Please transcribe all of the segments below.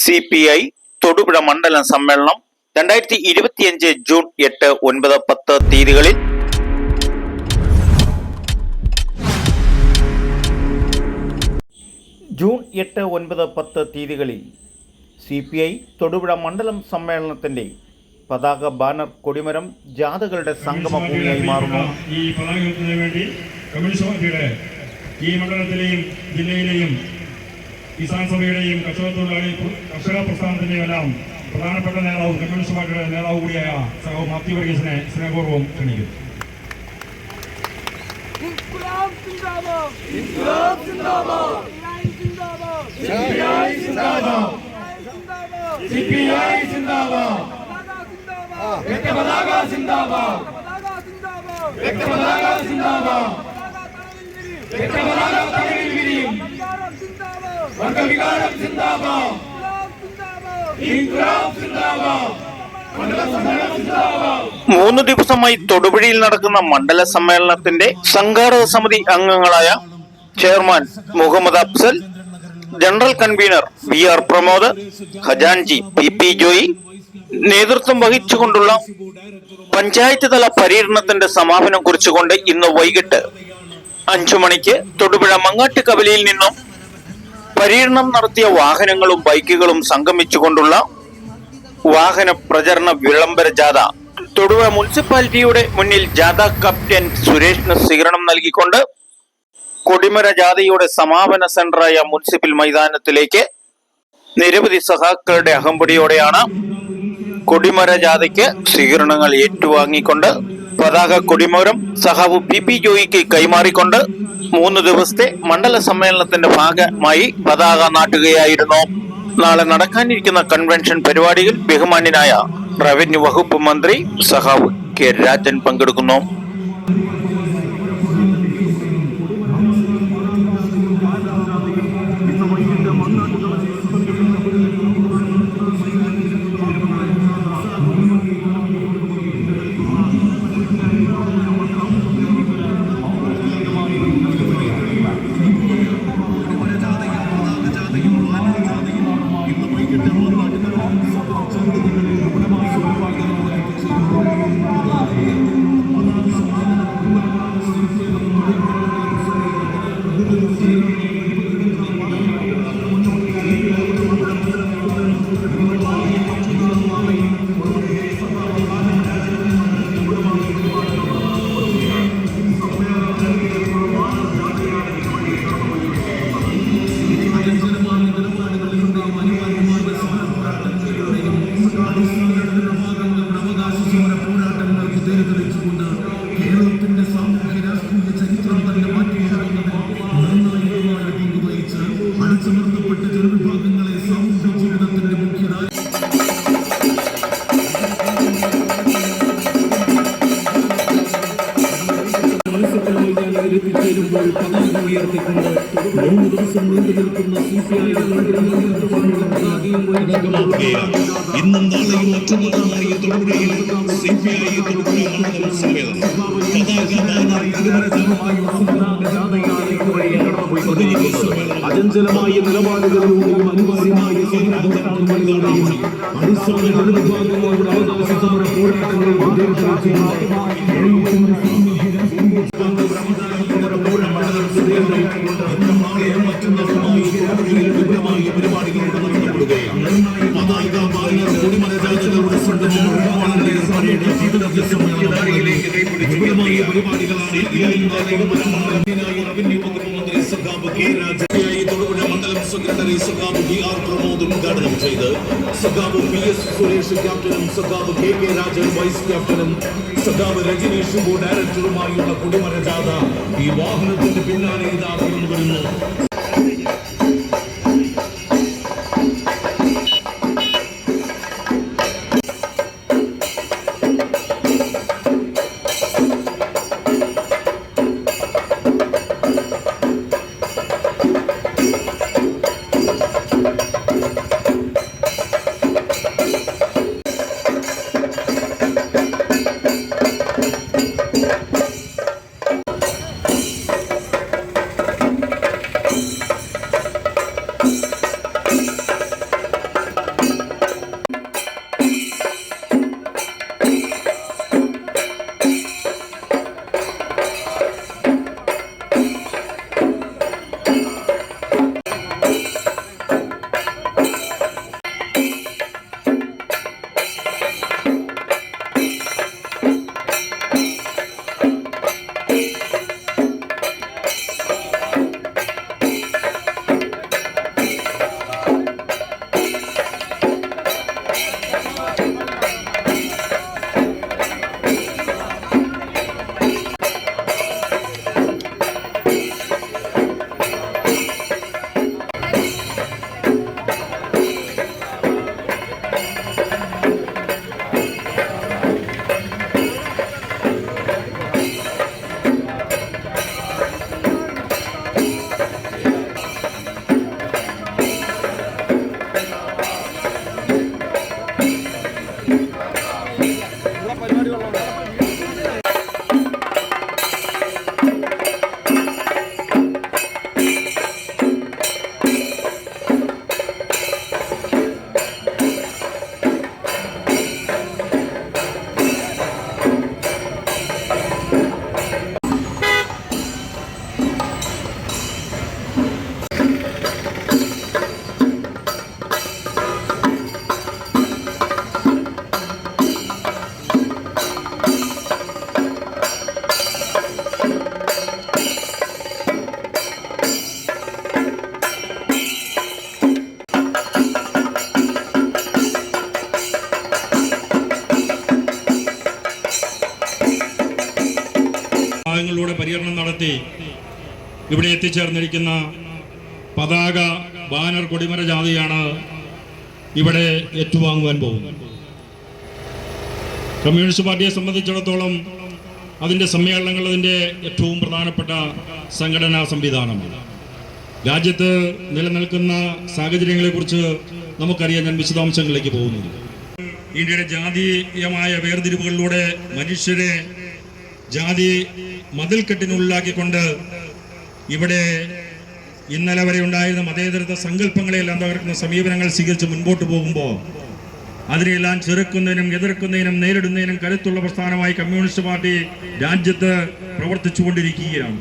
CPI Thodupuzha മണ്ഡലം സമ്മേളനം 2025 June 8, 9, 10 തീയതികളിൽ ജൂൺ 8, 9, 10 തീയതികളിൽ CPI തൊടുപുഴ മണ്ഡലം സമ്മേളനത്തിന്റെ പതാക ബാനർ കൊടിമരം ജാഥകളുടെ സംഗമഭൂമിയായി മാറുന്നു. ഈ പതാകത്തിന് വേണ്ടി കമ്മ്യൂണിസ്റ്റ് പാർട്ടിയുടെ ഈ മണ്ഡലത്തിലെയും ജില്ലയിലെയും കിസാൻ സഭയുടെയും കർഷക പ്രസ്ഥാനത്തിന്റെയും എല്ലാം പ്രധാനപ്പെട്ട നേതാവ് കമ്മ്യൂണിസ്റ്റ് പാർട്ടിയുടെ നേതാവ് കൂടിയായ സഹോ മാത്യു വർഗീസിനെ സ്നേഹപൂർവ്വം ക്ഷണിക്കും. മൂന്ന് ദിവസമായി തൊടുപുഴയിൽ നടക്കുന്ന മണ്ഡല സമ്മേളനത്തിന്റെ സംഘാടക സമിതി അംഗങ്ങളായ chairman Muhammad Afsal, general convener VR Pramod, ഖജാൻജി PP ജോയി നേതൃത്വം വഹിച്ചുകൊണ്ടുള്ള പഞ്ചായത്ത് തല പര്യടനത്തിന്റെ സമാപനം കുറിച്ചുകൊണ്ട് ഇന്ന് വൈകിട്ട് 5 മണിക്ക് തൊടുപുഴ മങ്ങാട്ട് കവലയിൽ നിന്നും പര്യടനം നടത്തിയ വാഹനങ്ങളും ബൈക്കുകളും സംഗമിച്ചുകൊണ്ടുള്ള വാഹന പ്രചരണ വിളംബര ജാഥ തൊടുപുഴ മുനിസിപ്പാലിറ്റിയുടെ മുന്നിൽ ജാഥ ക്യാപ്റ്റൻ സുരേഷിന് സ്വീകരണം നൽകിക്കൊണ്ട് കൊടിമര ജാഥയുടെ സമാപന സെന്ററായ മുനിസിപ്പൽ മൈതാനത്തിലേക്ക് നിരവധി സഹാക്കളുടെ അകമ്പടിയോടെയാണ് കൊടിമര ജാഥയ്ക്ക് സ്വീകരണങ്ങൾ ഏറ്റുവാങ്ങിക്കൊണ്ട് പതാക കൊടിമരം സഹാബ് PP ജോയിക്ക് കൈമാറിക്കൊണ്ട് 3 ദിവസത്തെ മണ്ഡല സമ്മേളനത്തിന്റെ ഭാഗമായി പതാക നാട്ടുകയായിരുന്നു. നാളെ നടക്കാനിരിക്കുന്ന കൺവെൻഷൻ പരിപാടിയിൽ ബഹുമാന്യനായ റവന്യൂ വകുപ്പ് മന്ത്രി സഹാബ് K രാജൻ പങ്കെടുക്കുന്നു. എത്തിച്ചേരുമ്പോൾ പതാക ഉയർത്തിക്കൊണ്ട് 3 ദിവസം നീണ്ടു നിൽക്കുന്ന CPI ഇന്നും നാളെയും മറ്റന്നാളായി തൊടുപുഴയിൽ CPI തൊടുപുഴ മണ്ഡലം സമ്മേളനം അചഞ്ചലമായ നിലപാടുകളിലൂടെയും അനിവാര്യമായ സമരപോരാട്ടങ്ങളിലൂടെയും അടിസ്ഥാന ജനവിഭാഗങ്ങളുടെ അവകാശ സമര പോരാട്ടങ്ങൾ പരിപാടികളുടെ നടത്തപ്പെടുകയാണ്. പതാക ബാനർ കൊടിമര ജാഥകളുടെ വിപുലമായ പരിപാടികളാണ് റവന്യൂ വകുപ്പ് മന്ത്രി സഖാബ് K രാജൻ, തൊടുപുഴ മണ്ഡലം സെക്രട്ടറി സഖാബ് VR പ്രമോദ് ഉദ്ഘാടനം ചെയ്ത് സഖാബ് PS സുരേഷ് ക്യാപ്റ്റനും സഖാബ് KK രാജൻ വൈസ് ക്യാപ്റ്റനും സഖാബ് രജനീഷ് ഡയറക്ടറുമായുള്ള കൊടിമര ജാഥ ഈ വാഹനത്തിന്റെ പിന്നാലെ ഇതാ കടന്നു വരുന്നു. നടത്തി ഇവിടെ എത്തിച്ചേർന്നിരിക്കുന്ന പതാക ബാനർ കൊടിമര ജാഥയാണ് ഇവിടെ ഏറ്റുവാങ്ങുവാൻ പോകുന്നത്. കമ്മ്യൂണിസ്റ്റ് പാർട്ടിയെ സംബന്ധിച്ചിടത്തോളം അതിൻ്റെ സമ്മേളനങ്ങൾ അതിൻ്റെ ഏറ്റവും പ്രധാനപ്പെട്ട സംഘടനാ സംവിധാനമാണ്. രാജ്യത്ത് നിലനിൽക്കുന്ന സാഹചര്യങ്ങളെക്കുറിച്ച് നമുക്കറിയാം. ഞാൻ വിശദാംശങ്ങളിലേക്ക് പോകുന്നില്ല. ഇന്ത്യയുടെ ജാതീയമായ വേർതിരിവുകളിലൂടെ മനുഷ്യരെ ജാതി മതിൽക്കെട്ടിനുള്ളിലാക്കിക്കൊണ്ട് ഇവിടെ ഇന്നലെ വരെ ഉണ്ടായിരുന്ന മതേതരത്വ സങ്കല്പങ്ങളെല്ലാം തകർക്കുന്ന സമീപനങ്ങൾ സ്വീകരിച്ച് മുൻപോട്ട് പോകുമ്പോൾ അതിനെല്ലാം ചെറുക്കുന്നതിനും എതിർക്കുന്നതിനും നേരിടുന്നതിനും കരുത്തുള്ള പ്രസ്ഥാനമായി കമ്മ്യൂണിസ്റ്റ് പാർട്ടി രാജ്യത്ത് പ്രവർത്തിച്ചുകൊണ്ടിരിക്കുകയാണ്.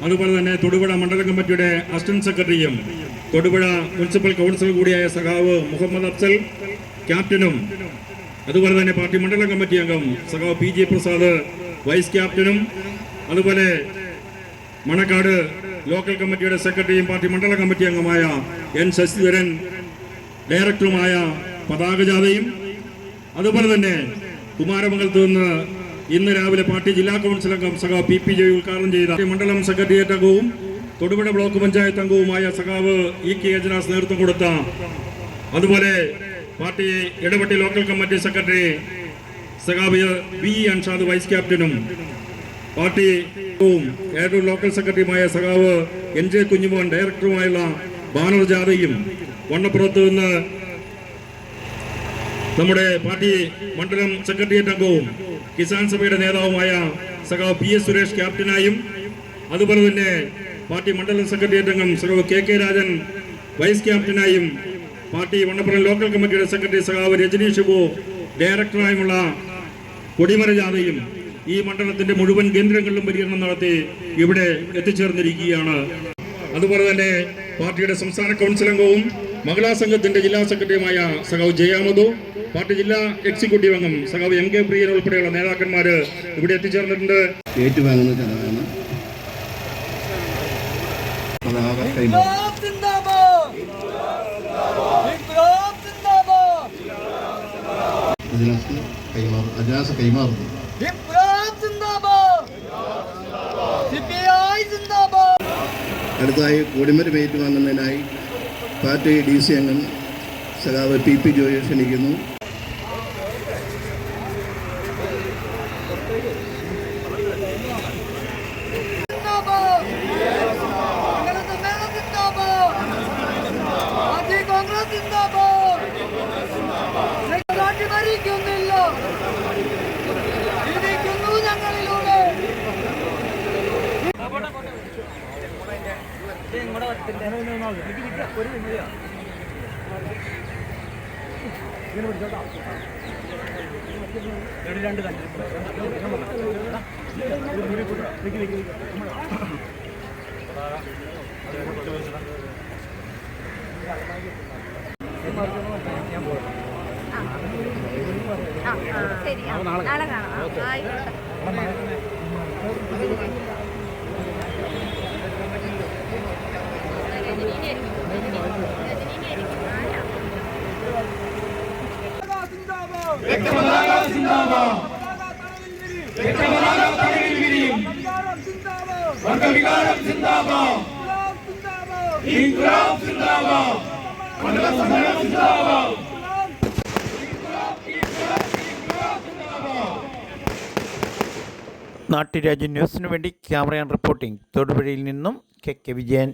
അതുപോലെ തന്നെ തൊടുപുഴ മണ്ഡലം കമ്മിറ്റിയുടെ അസിസ്റ്റന്റ് സെക്രട്ടറിയും തൊടുപുഴ മുനിസിപ്പൽ കൗൺസിലർ കൂടിയായ സഖാവ് മുഹമ്മദ് അഫ്സൽ ക്യാപ്റ്റനും, അതുപോലെ തന്നെ പാർട്ടി മണ്ഡലം കമ്മിറ്റി അംഗം സഖാവ് PG പ്രസാദ് വൈസ് ക്യാപ്റ്റനും, അതുപോലെ മണക്കാട് ലോക്കൽ കമ്മിറ്റിയുടെ സെക്രട്ടറിയും പാർട്ടി മണ്ഡലം കമ്മിറ്റി അംഗമായ N ശശിധരൻ ഡയറക്ടറുമായ പതാക ജാഥയും, അതുപോലെ തന്നെ കുമാരമംഗലത്ത് നിന്ന് ഇന്ന് രാവിലെ പാർട്ടി ജില്ലാ കൗൺസിൽ അംഗം സഖാവ് PP ജോയ് ഉദ്ഘാടനം ചെയ്ത മണ്ഡലം സെക്രട്ടേറിയറ്റ് അംഗവും തൊടുപുഴ ബ്ലോക്ക് പഞ്ചായത്ത് അംഗവുമായ സഖാവ് EK അജ്നാസ് നേതൃത്വം കൊടുത്ത, അതുപോലെ പാർട്ടി ഇടപെട്ടി ലോക്കൽ കമ്മിറ്റി സെക്രട്ടറി സഖാവ് B അൻഷാദ് വൈസ് ക്യാപ്റ്റനും പാർട്ടി ഏഴൂർ ലോക്കൽ സെക്രട്ടറിയുമായ സഖാവ് NJ കുഞ്ഞുമോൻ ഡയറക്ടറുമായുള്ള ബാനർ ജാഥയും, വണ്ണപ്പുറത്ത് നിന്ന് നമ്മുടെ പാർട്ടി മണ്ഡലം സെക്രട്ടേറിയറ്റ് അംഗവും കിസാൻ സഭയുടെ നേതാവുമായ സഖാവ് PS സുരേഷ് ക്യാപ്റ്റനായും, അതുപോലെ തന്നെ പാർട്ടി മണ്ഡലം സെക്രട്ടേറിയറ്റ് അംഗം സഖാവ് KK രാജൻ വൈസ് ക്യാപ്റ്റനായും, പാർട്ടി വണ്ണപ്പുറം ലോക്കൽ കമ്മിറ്റിയുടെ സെക്രട്ടറി സഖാവ് രജനി ഷിബു ഡയറക്ടറായുമുള്ള കൊടിമര ജാഥയും ഈ മണ്ഡലത്തിന്റെ മുഴുവൻ കേന്ദ്രങ്ങളിലും പര്യടനം നടത്തി ഇവിടെ എത്തിച്ചേർന്നിരിക്കുകയാണ്. അതുപോലെ തന്നെ പാർട്ടിയുടെ സംസ്ഥാന കൗൺസിൽ അംഗവും മഹിളാ സംഘത്തിന്റെ ജില്ലാ സെക്രട്ടറിയുമായ സഖാവ് ജയാമധു, പാർട്ടി ജില്ലാ എക്സിക്യൂട്ടീവ് അംഗം സഖാവ് MK പ്രിയൻ ഉൾപ്പെടെയുള്ള നേതാക്കന്മാർ ഇവിടെ എത്തിച്ചേർന്നിട്ടുണ്ട്. ഏറ്റുവാങ്ങുന്ന ചടങ്ങാണ്. അജാസ് കൈമാറുന്നു. അടുത്തായി കൊടിമരം ഏറ്റുവാങ്ങുന്നതിനായി പാർട്ടി DC അംഗം സഖാവ് PP ജോയി ക്ഷണിക്കുന്നു. ശരി, നാളെ കാണാം. നാട്ടുരാജ്യ ന്യൂസിനു വേണ്ടി ക്യാമറ ആൻഡ് റിപ്പോർട്ടിംഗ് തൊടുപുഴയിൽ നിന്നും KK വിജയൻ.